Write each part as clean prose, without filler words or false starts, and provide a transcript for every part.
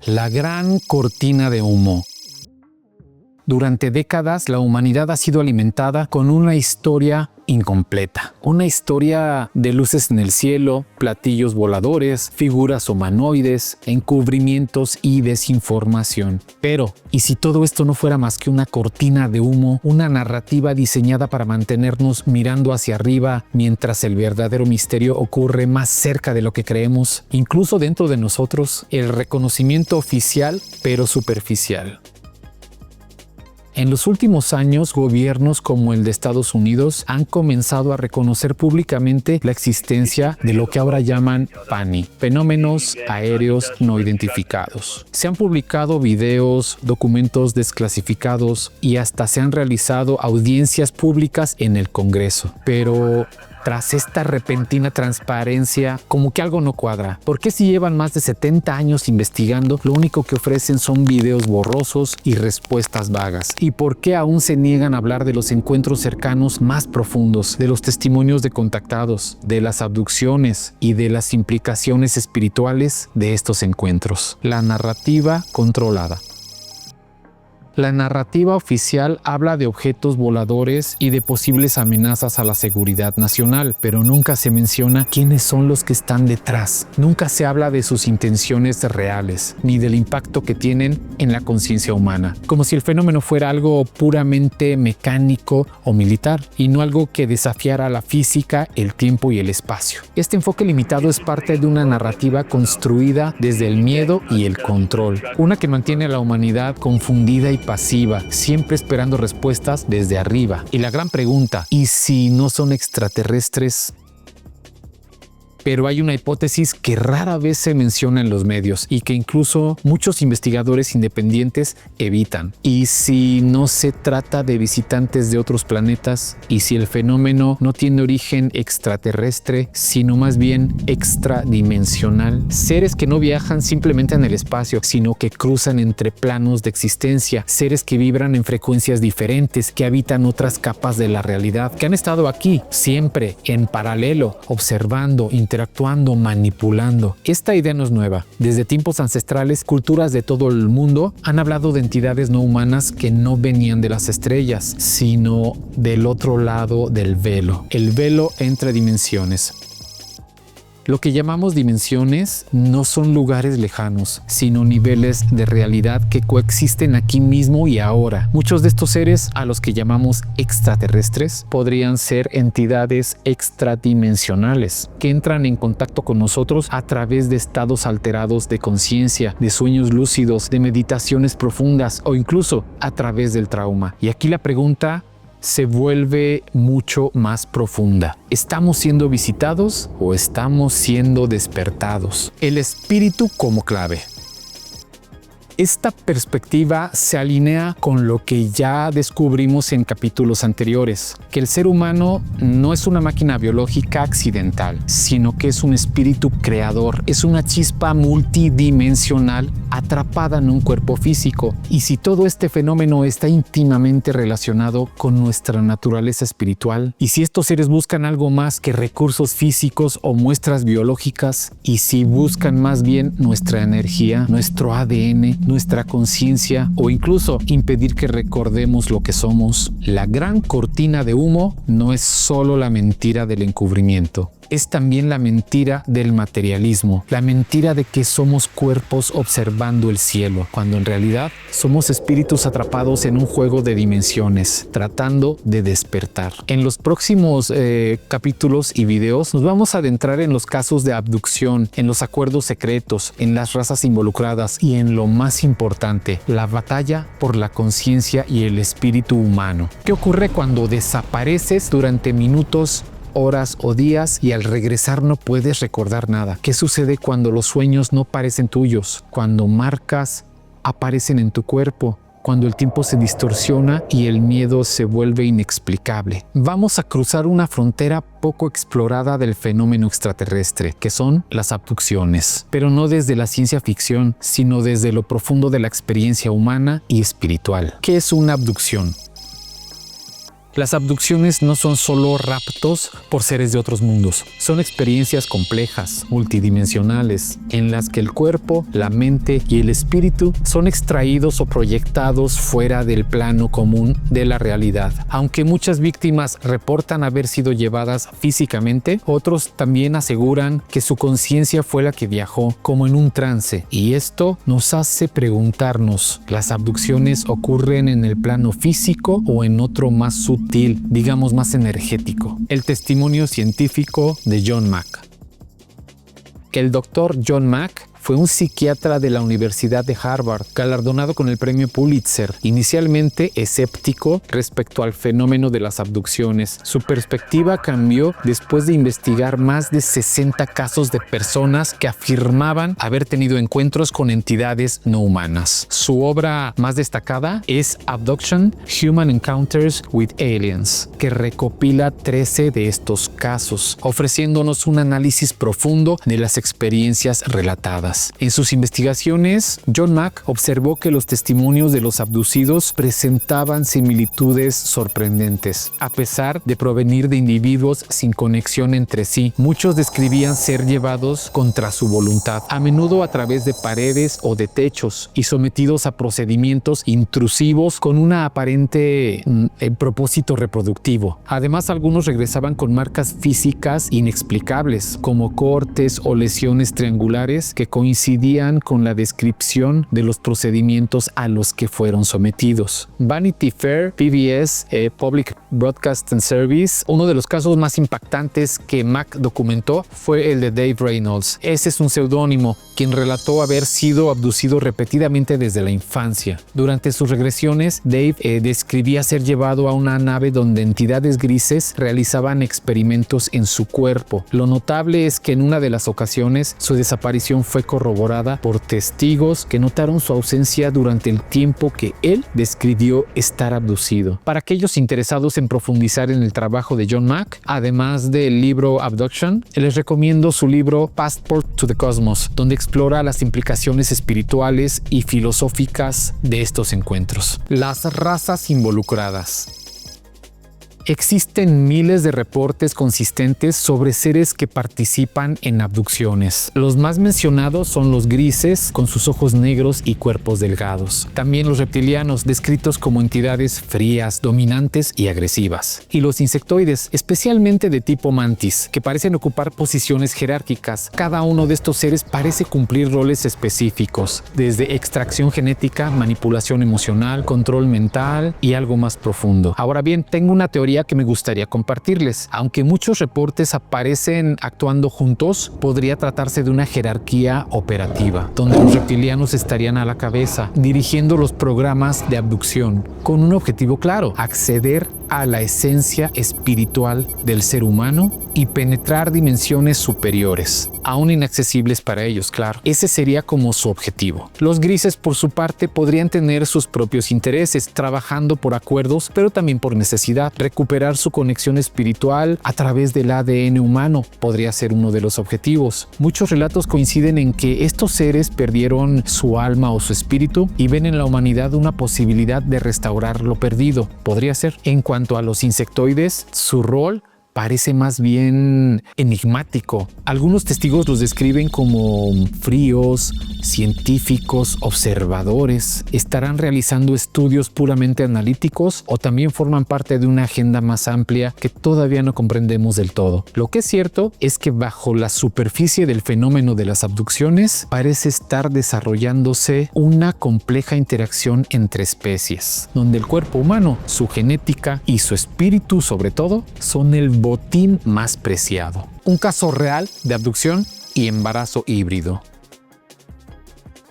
La gran cortina de humo. Durante décadas, la humanidad ha sido alimentada con una historia incompleta. Una historia de luces en el cielo, platillos voladores, figuras humanoides, encubrimientos y desinformación. Pero, ¿y si todo esto no fuera más que una cortina de humo, una narrativa diseñada para mantenernos mirando hacia arriba mientras el verdadero misterio ocurre más cerca de lo que creemos, incluso dentro de nosotros, el reconocimiento oficial pero superficial? En los últimos años, gobiernos como el de Estados Unidos han comenzado a reconocer públicamente la existencia de lo que ahora llaman FANI, fenómenos aéreos no identificados. Se han publicado videos, documentos desclasificados y hasta se han realizado audiencias públicas en el Congreso. Pero tras esta repentina transparencia, como que algo no cuadra. ¿Por qué si llevan más de 70 años investigando, lo único que ofrecen son videos borrosos y respuestas vagas? ¿Y por qué aún se niegan a hablar de los encuentros cercanos más profundos, de los testimonios de contactados, de las abducciones y de las implicaciones espirituales de estos encuentros? La narrativa controlada. La narrativa oficial habla de objetos voladores y de posibles amenazas a la seguridad nacional, pero nunca se menciona quiénes son los que están detrás. Nunca se habla de sus intenciones reales, ni del impacto que tienen en la conciencia humana, como si el fenómeno fuera algo puramente mecánico o militar, y no algo que desafiara la física, el tiempo y el espacio. Este enfoque limitado es parte de una narrativa construida desde el miedo y el control, una que mantiene a la humanidad confundida y pasiva, siempre esperando respuestas desde arriba. Y la gran pregunta, ¿y si no son extraterrestres? Pero hay una hipótesis que rara vez se menciona en los medios y que incluso muchos investigadores independientes evitan. ¿Y si no se trata de visitantes de otros planetas? ¿Y si el fenómeno no tiene origen extraterrestre, sino más bien extradimensional? Seres que no viajan simplemente en el espacio, sino que cruzan entre planos de existencia. Seres que vibran en frecuencias diferentes, que habitan otras capas de la realidad, que han estado aquí, siempre, en paralelo, observando, interactuando, manipulando. Esta idea no es nueva. Desde tiempos ancestrales, culturas de todo el mundo han hablado de entidades no humanas que no venían de las estrellas, sino del otro lado del velo. El velo entre dimensiones. Lo que llamamos dimensiones no son lugares lejanos, sino niveles de realidad que coexisten aquí mismo y ahora. Muchos de estos seres, a los que llamamos extraterrestres, podrían ser entidades extradimensionales que entran en contacto con nosotros a través de estados alterados de conciencia, de sueños lúcidos, de meditaciones profundas o incluso a través del trauma. Y aquí la pregunta se vuelve mucho más profunda. ¿Estamos siendo visitados o estamos siendo despertados? El espíritu como clave. Esta perspectiva se alinea con lo que ya descubrimos en capítulos anteriores, que el ser humano no es una máquina biológica accidental, sino que es un espíritu creador, es una chispa multidimensional atrapada en un cuerpo físico. Y si todo este fenómeno está íntimamente relacionado con nuestra naturaleza espiritual, y si estos seres buscan algo más que recursos físicos o muestras biológicas, y si buscan más bien nuestra energía, nuestro ADN, nuestra conciencia o incluso impedir que recordemos lo que somos, la gran cortina de humo no es solo la mentira del encubrimiento. Es también la mentira del materialismo, la mentira de que somos cuerpos observando el cielo, cuando en realidad somos espíritus atrapados en un juego de dimensiones, tratando de despertar. En los próximos capítulos y videos nos vamos a adentrar en los casos de abducción, en los acuerdos secretos, en las razas involucradas y en lo más importante, la batalla por la conciencia y el espíritu humano. ¿Qué ocurre cuando desapareces durante minutos, horas o días y al regresar no puedes recordar nada? ¿Qué sucede cuando los sueños no parecen tuyos? Cuando marcas aparecen en tu cuerpo, cuando el tiempo se distorsiona y el miedo se vuelve inexplicable. Vamos a cruzar una frontera poco explorada del fenómeno extraterrestre, que son las abducciones, pero no desde la ciencia ficción, sino desde lo profundo de la experiencia humana y espiritual. ¿Qué es una abducción? Las abducciones no son solo raptos por seres de otros mundos, son experiencias complejas, multidimensionales, en las que el cuerpo, la mente y el espíritu son extraídos o proyectados fuera del plano común de la realidad. Aunque muchas víctimas reportan haber sido llevadas físicamente, otros también aseguran que su conciencia fue la que viajó como en un trance, y esto nos hace preguntarnos, ¿las abducciones ocurren en el plano físico o en otro más sutil, digamos más energético? El testimonio científico de John Mack. El doctor John Mack fue un psiquiatra de la Universidad de Harvard, galardonado con el premio Pulitzer. Inicialmente escéptico respecto al fenómeno de las abducciones, su perspectiva cambió después de investigar más de 60 casos de personas que afirmaban haber tenido encuentros con entidades no humanas. Su obra más destacada es Abduction: Human Encounters with Aliens, que recopila 13 de estos casos, ofreciéndonos un análisis profundo de las experiencias relatadas. En sus investigaciones, John Mack observó que los testimonios de los abducidos presentaban similitudes sorprendentes. A pesar de provenir de individuos sin conexión entre sí, muchos describían ser llevados contra su voluntad, a menudo a través de paredes o de techos, y sometidos a procedimientos intrusivos con un aparente propósito reproductivo. Además, algunos regresaban con marcas físicas inexplicables, como cortes o lesiones triangulares que coincidían con la descripción de los procedimientos a los que fueron sometidos. Vanity Fair, PBS, Public Broadcasting Service, uno de los casos más impactantes que Mack documentó fue el de Dave Reynolds. Ese es un seudónimo, quien relató haber sido abducido repetidamente desde la infancia. Durante sus regresiones, Dave describía ser llevado a una nave donde entidades grises realizaban experimentos en su cuerpo. Lo notable es que en una de las ocasiones su desaparición fue corroborada por testigos que notaron su ausencia durante el tiempo que él describió estar abducido. Para aquellos interesados en profundizar en el trabajo de John Mack, además del libro Abduction, les recomiendo su libro Passport to the Cosmos, donde explora las implicaciones espirituales y filosóficas de estos encuentros. Las razas involucradas. Existen miles de reportes consistentes sobre seres que participan en abducciones. Los más mencionados son los grises, con sus ojos negros y cuerpos delgados. También los reptilianos, descritos como entidades frías, dominantes y agresivas. Y los insectoides, especialmente de tipo mantis, que parecen ocupar posiciones jerárquicas. Cada uno de estos seres parece cumplir roles específicos, desde extracción genética, manipulación emocional, control mental y algo más profundo. Ahora bien, tengo una teoría que me gustaría compartirles. Aunque muchos reportes aparecen actuando juntos, podría tratarse de una jerarquía operativa, donde los reptilianos estarían a la cabeza, dirigiendo los programas de abducción, con un objetivo claro: acceder a la esencia espiritual del ser humano y penetrar dimensiones superiores, aún inaccesibles para ellos, claro. Ese sería como su objetivo. Los grises, por su parte, podrían tener sus propios intereses, trabajando por acuerdos, pero también por necesidad. Recuperar su conexión espiritual a través del ADN humano podría ser uno de los objetivos. Muchos relatos coinciden en que estos seres perdieron su alma o su espíritu y ven en la humanidad una posibilidad de restaurar lo perdido. Podría ser. En cuanto a los insectoides, su rol parece más bien enigmático. Algunos testigos los describen como fríos, científicos, observadores. ¿Estarán realizando estudios puramente analíticos o también forman parte de una agenda más amplia que todavía no comprendemos del todo? Lo que es cierto es que bajo la superficie del fenómeno de las abducciones parece estar desarrollándose una compleja interacción entre especies, donde el cuerpo humano, su genética y su espíritu, sobre todo, son el botín más preciado. Un caso real de abducción y embarazo híbrido.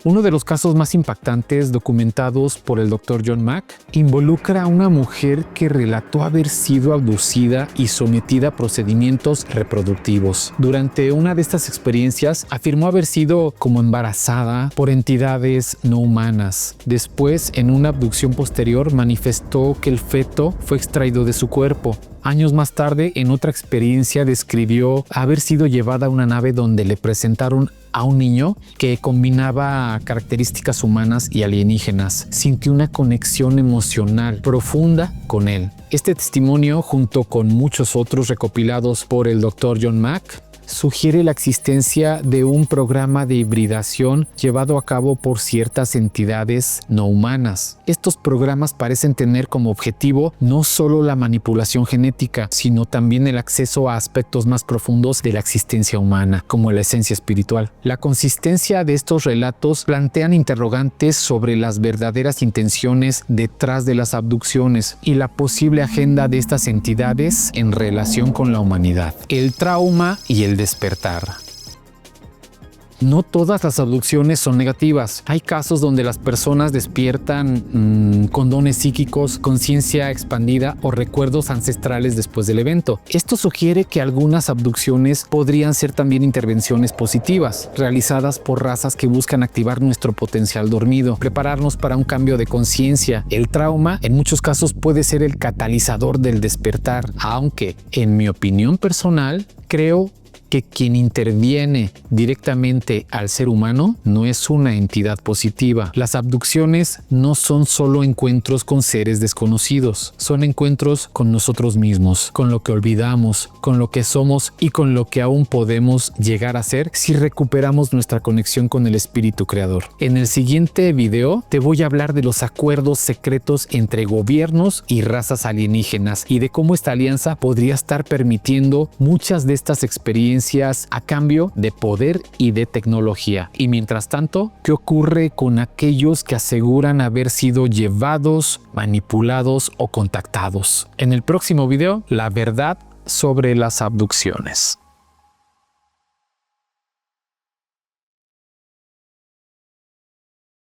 Uno de los casos más impactantes documentados por el Dr. John Mack involucra a una mujer que relató haber sido abducida y sometida a procedimientos reproductivos. Durante una de estas experiencias afirmó haber sido como embarazada por entidades no humanas. Después, en una abducción posterior, manifestó que el feto fue extraído de su cuerpo. Años más tarde, en otra experiencia, describió haber sido llevada a una nave donde le presentaron a un niño que combinaba características humanas y alienígenas. Sintió una conexión emocional profunda con él. Este testimonio, junto con muchos otros recopilados por el Dr. John Mack, sugiere la existencia de un programa de hibridación llevado a cabo por ciertas entidades no humanas. Estos programas parecen tener como objetivo no solo la manipulación genética, sino también el acceso a aspectos más profundos de la existencia humana, como la esencia espiritual. La consistencia de estos relatos plantean interrogantes sobre las verdaderas intenciones detrás de las abducciones y la posible agenda de estas entidades en relación con la humanidad. El trauma y el despertar. No todas las abducciones son negativas. Hay casos donde las personas despiertan con dones psíquicos, conciencia expandida o recuerdos ancestrales después del evento. Esto sugiere que algunas abducciones podrían ser también intervenciones positivas, realizadas por razas que buscan activar nuestro potencial dormido, prepararnos para un cambio de conciencia. El trauma, en muchos casos, puede ser el catalizador del despertar, aunque, en mi opinión personal, creo que quien interviene directamente al ser humano no es una entidad positiva. Las abducciones no son solo encuentros con seres desconocidos, son encuentros con nosotros mismos, con lo que olvidamos, con lo que somos y con lo que aún podemos llegar a ser si recuperamos nuestra conexión con el espíritu creador. En el siguiente video te voy a hablar de los acuerdos secretos entre gobiernos y razas alienígenas y de cómo esta alianza podría estar permitiendo muchas de estas experiencias a cambio de poder y de tecnología. Y mientras tanto, ¿qué ocurre con aquellos que aseguran haber sido llevados, manipulados o contactados? En el próximo video, la verdad sobre las abducciones.